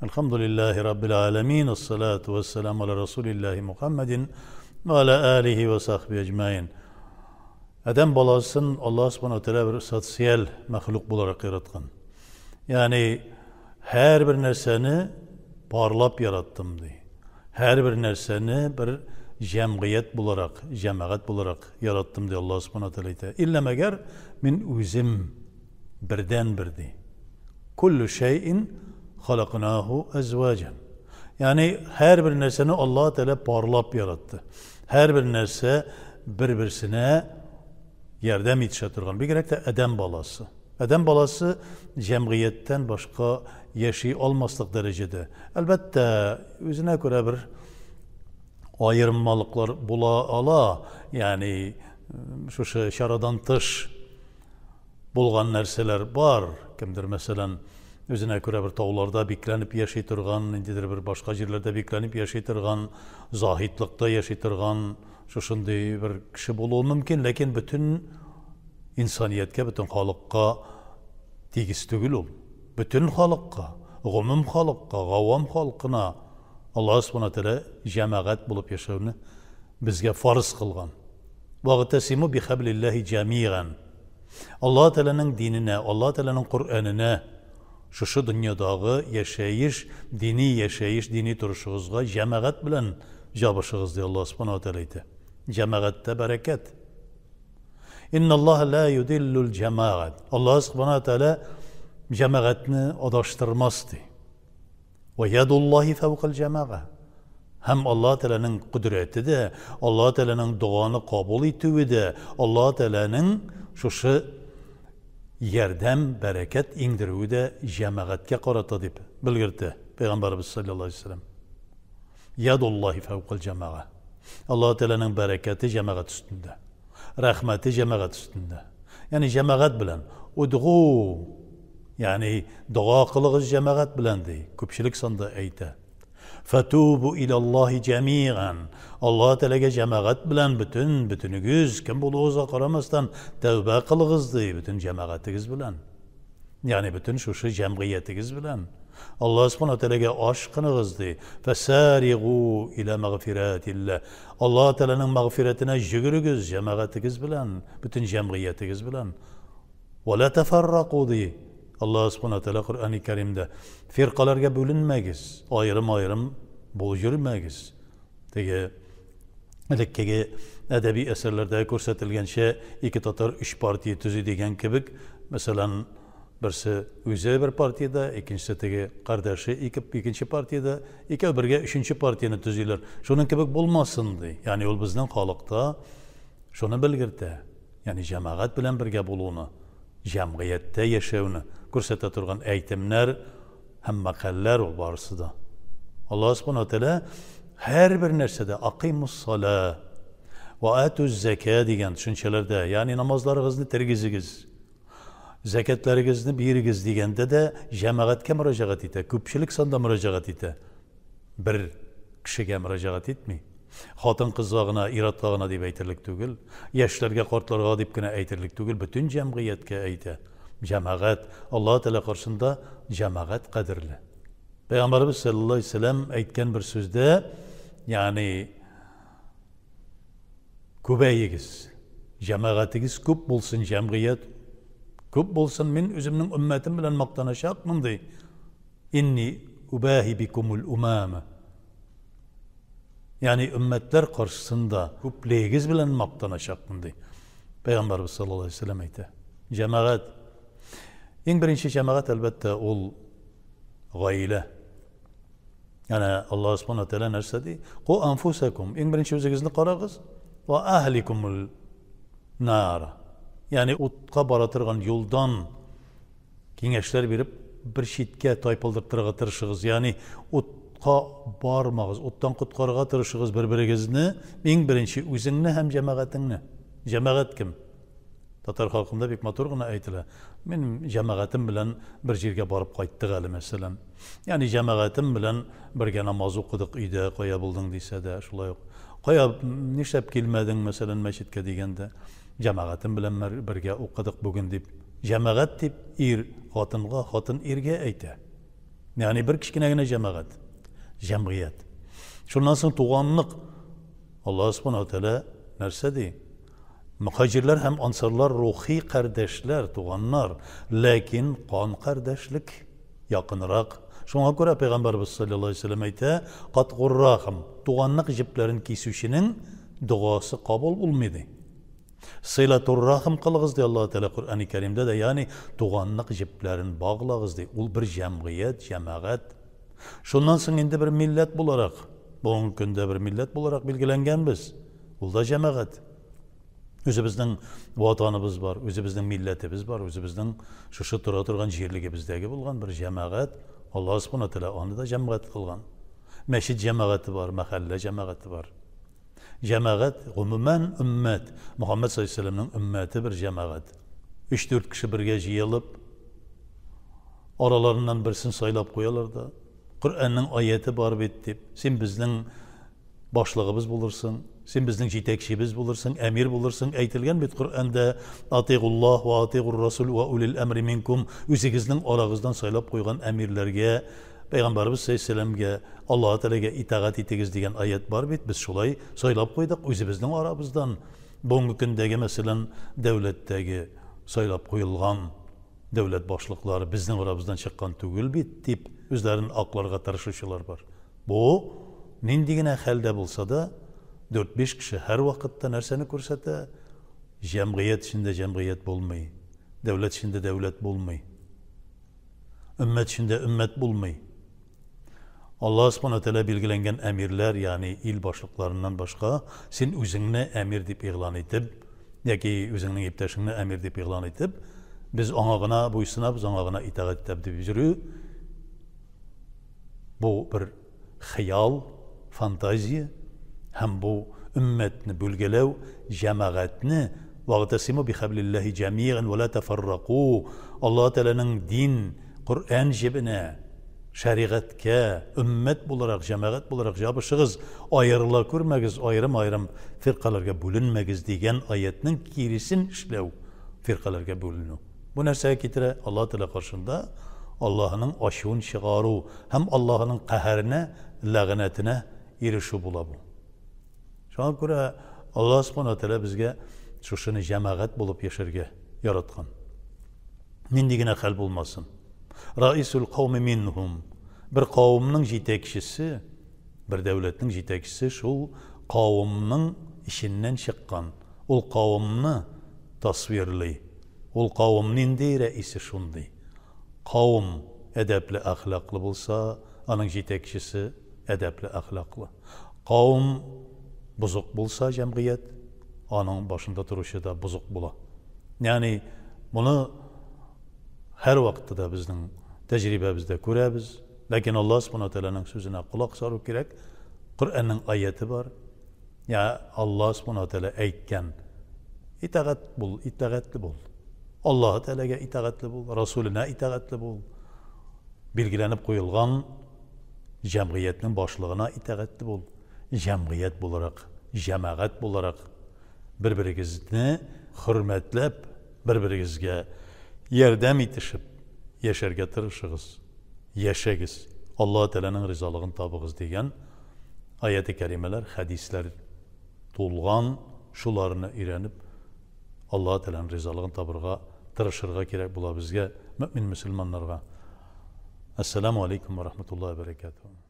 Elhamdülillahi Rabbil alemin. Esselatu vesselamu ala Resulillahi Muhammedin ve ala alihi ve sahbihi ecmain. Adam balasın Allah subhanahu wa ta'ala bir sosyal mahluk bularak yaratkan. Yani her bir nerseni parlap yarattım diye. Her bir nerseni bir cemiyet bularak, cemaat bularak yarattım diye Allah subhanahu wa ta'ala. İlla meger min üzüm birden birdi. Kullu şeyin halaknahu ezvacen. Yani her bir nerseni Allah Teala parlap yarattı. Her bir nerse birbirine yardım etiştirgan. Bir gerek de Adem balası. Adem balası cemiyetten başka yaşay olmaslık derecede. Elbette özüne göre bir ayrılmalıklar bula ala, yani şu şaradan tış bulgan nerseler var. Kimdir mesela özüne göre bir tağlarda biklenip yaşaytırgan, indidir bir başka yerlerde biklenip yaşaytırgan, zahitlikte yaşaytırgan, şuşunday bir kişi buluğu mümkün. Lakin bütün insaniyetke, bütün halkka tegiz tügül ol. Bütün halkka, gümüm halkka, gavam halkına Allah subhanahu wa ta'ala cemaat bulup yaşavını bizge farz kılgan. وَاغْتَسِمُوا بِحَبْلِ اللّٰهِ جَمِيعًا. Allah Teala'nın dinine, Allah Teala'nın Kur'an'ına, şu dünyadağı yaşayış, dini turuşuğuzga cemaat bilen jabışığız diye Allah subhanahu wa ta'ala ite. Cemaatte bereket. İnna Allah la yudillul cemaat. Allah subhanahu wa ta'ala cemaatini adaştırmaz diye. Ve yadullahi fevkal cemaat. Hem Allah Teala'nın kudreti de, Allah Teala'nın duanı kabul ettiği de, Allah Teala'nın şu yerden bereket indiriği de cemaatke karata deyip bilgirdi Peygamberimiz sallallahu aleyhi ve sellem. Yadullahi fevkal cemaat. Allah Teala'nın bereketi cemaat üstünde. Rahmeti cemaat üstünde. Yani cemaat bilen udğu, yani dua kılığız cemaat bilen dey. Köpçülük sanda eyte. Fetubu ilallahi cemi'an. Allah Teala'ga cemaat bilen bütünügüz kim buluğuza karamasdan tevbe kılığız dey. Bütün cemaatigiz bilen. Yani bütün şu cemiyetigiz bilen. Allah subhanahu teala'ga aşkınığız dey. Fesarigu ila mağfiratillah. Allah Teala'nın mağfiretine jügürügüz cemaatigiz bilen. Bütün cemiyetigiz bilen. Ve la teferraku dey. Allah subhanahu teala Kur'an-ı Kerim'de firkalarga bölünmegiz, ayrım buluşurmegiz. Tege edebi eserlerde görsetilgen şey iki tatar üç partiye tüzü degen kibik. Mesela birisi üze bir partiyede, ikincisi tege kardeşi ikinci partiyede, iki öbürge üçüncü partiyeni tüzüler. Şunun kibik bulmasın diye. Yani yol bizden halkta şunu bilgirdi. Yani cemaat bilen birge buluğunu, cemiyette yaşayını görsete turgan eğitimler hem makaller ol barısı da. Allah subhanahu teala her bir nersede akimus salah ve atuz zeka diyen düşüncelerde, yani namazlarınızı tergizigiz, zekatlarınızı birigiz diyende de cemaatke müracaat ite, köpçülük sanda müracaat ite. Bir kişiye müracaat etmeyi. Hatın kızlarına, iratlığına deyip eytirlik tügül, yaşlarga, kortlarga deyip gine eytirlik tügül, bütün cemiyetke eyte. Cemaat, Allah Teala karşısında cemaat kadirli. Peygamberimiz sallallahu aleyhi ve sellem eytken bir sözde, yani kübeyigiz, cemaatigiz küp bulsun, cemiyet küp bulsun, min özümün ümmetim bilen maktanışak mı dey. İnni ubahi bikumul umame. Yani ümmetler karşısında küpleyigiz bilen maktanışak mı dey. Peygamberimiz sallallahu aleyhi ve sellem eyte. Cemaat. En birinci cemaat elbette ol gayle. Yani Allah subhanahu teala nerse dey? Ku anfusakum. En birinci özünüzü qarağız. Ve ahlikumul nara. Yani utqa baratırgan yoldan kengeşler verip bir şitke taypıldırtırıga tırışığız. Yani utqa barmağız, uttan qutqarıga tırışığız birbirigizni. En birinci özünni hem cemaatinni. Cemaat kim? Tatar halkında bek maturğuna aytıla. Benim cemaatim bilen bir yerge barıp qayttık ali mesela. Yani cemaatim bilen birge namaz okudık ide qoya buldun deyse de şulay yok. Qoya nişep kelmedin mesela meşitke degende. Cemaatim bilen birge okudık bugün deyip. Cemaat deyip hatın erge aytı. Yani bir kichkinagina cemaat, jamiyat. Şundan so'ng tuğanlık Allah subhanahu teala nerse dey? Muhacirler hem ansarlar ruhi kardeşler, tuğanlar. Lakin kan kardeşlik yakınırak. Şuna göre Peygamberimiz sallallahu aleyhi ve sellem ayta, "Qad gurrahum." Tuğanlık jiplerin kesüşünün duası kabul olmadı. Sılatur rahim kılığız diye Allah Teala Kur'an-ı Kerim'de de yani tuğanlık jiplerin bağlağız diye. Ol bir cemiyet, cemaat. Şundan soň indi bir millet bularak, bugünkü günde bir millet bularak bilgilengen biz. Ol da cemaat. Özümüzдің vatanımız var, özümüzдің milletimiz var, özümüzдің şu tura turgan jerligimizdagi bo'lgan bir cemaat. Allah subhanahu wa taala onu da cemaat kılgan. Meşid cemaati var, mahalle cemaati var. Cemaat, umumen ümmet. Muhammed sallallahu aleyhi ve sellem'nin ümmeti bir cemaat. 3-4 kişi birge jiyılıp, aralarından birisini saylap koyarlar da, Kur'an'ın ayeti var deyip, sen bizning başlığımız bulursun, sen bizning yetekçimiz bulursun, emir bulursun. Aytilgan bit Kur'an'da Atiqullah ve atiqur Rasul ve ulil emri minkum. Üzegizning aragızdan saylap koygan emirlerge, Peygamberimiz sallallahu aleyhi ve sellem'ge, Allah Teala'ga itaat etiniz degan ayet var bit. Biz şolay saylap koyduk özümüzning aramızdan. Bugünkü gündeki mesela devletdagi saylap koyulgan devlet başlıkları bizning aramızdan çıkan tugul bit deyip özlerinin aklarga tarışışılar var. Bu nindigine halde bulsa da 4-5 kişi her vakitte nerseni ko'rsatsa, cemiyet içinde cemiyet bulmay, devlet içinde devlet bulmay, ümmet içinde ümmet bulmay. Allah subhanahu teala bilgilengen emirler yani il başlıklarından başka sen özüngni emir dep ilan etip yoki özüngning iptaşingni emir dep ilan etip biz onagına buysuna biz onagına itaat etib deb yürü. Bu bir xiyal, fantaziya hem bu ümmetni bölgelev, cemaatni وَاَغْتَسِمُوا بِحَبْلِ اللّٰهِ جَمِيعًا وَلَا تَفَرَّقُوا Allah Teala'nın din, Kur'an jibine, şeriatke, ümmet bularak, cemaat bularak yapışığız, ayrıla görmegiz, ayrım ayrım firqalarga bölünmegiz degen ayetinin kirisin işlev, firqalarga bölünü. Bu nerseye getire Allah Teala karşında Allah'ın aşığın çıgaru, hem Allah'ın qahrine, lağnetine erişu bula bu. Şuna göre Allah subhanahu teala bizge şuşunu cemaat bulup yaşarga yaratgan. Nindigine hal bulmasın. Raisul kavmi minhum. Bir kavminin yetekçisi, bir devletin yetekçisi şu kavminin işinden çıkan. Ol kavmini tasvirli. Ol kavminin de reisi şundi. Kavm edepli, ahlaklı bulsa, onun yetekçisi edepli, ahlaklı. Kavm bozuk bulsa cemiyet, onun başında duruşu da bozuk bula. Yani bunu her vakitte de bizning tecrübemizde görəbiz. Lakin Allah subhanahu teala'nın sözüne kulak sarı gerek. Kur'an'ın ayeti var. Ya Allah subhanahu teala aytgan itaatli bul. Allah Teala'ga itaatli bul, Resulüne itaatli bul. Bilgilenip koyulgan cemiyetinin başlığına itaatli bul. Cemiyet bularak, cemaat bularak birbirimizni hürmetlep, birbirimizge yerdem itişip yaşarga tırışığız, yaşayız. Allah Teala'nın rızalığını tabığız degen ayet-i kerimeler, hadisler tulgan, şularını öğrenip Allah Teala'nın rızalığını tabırga, tırışırga gerek bula bizge, mümin müslümanlarga. Esselamu aleyküm ve rahmetullahi ve berekatuhu.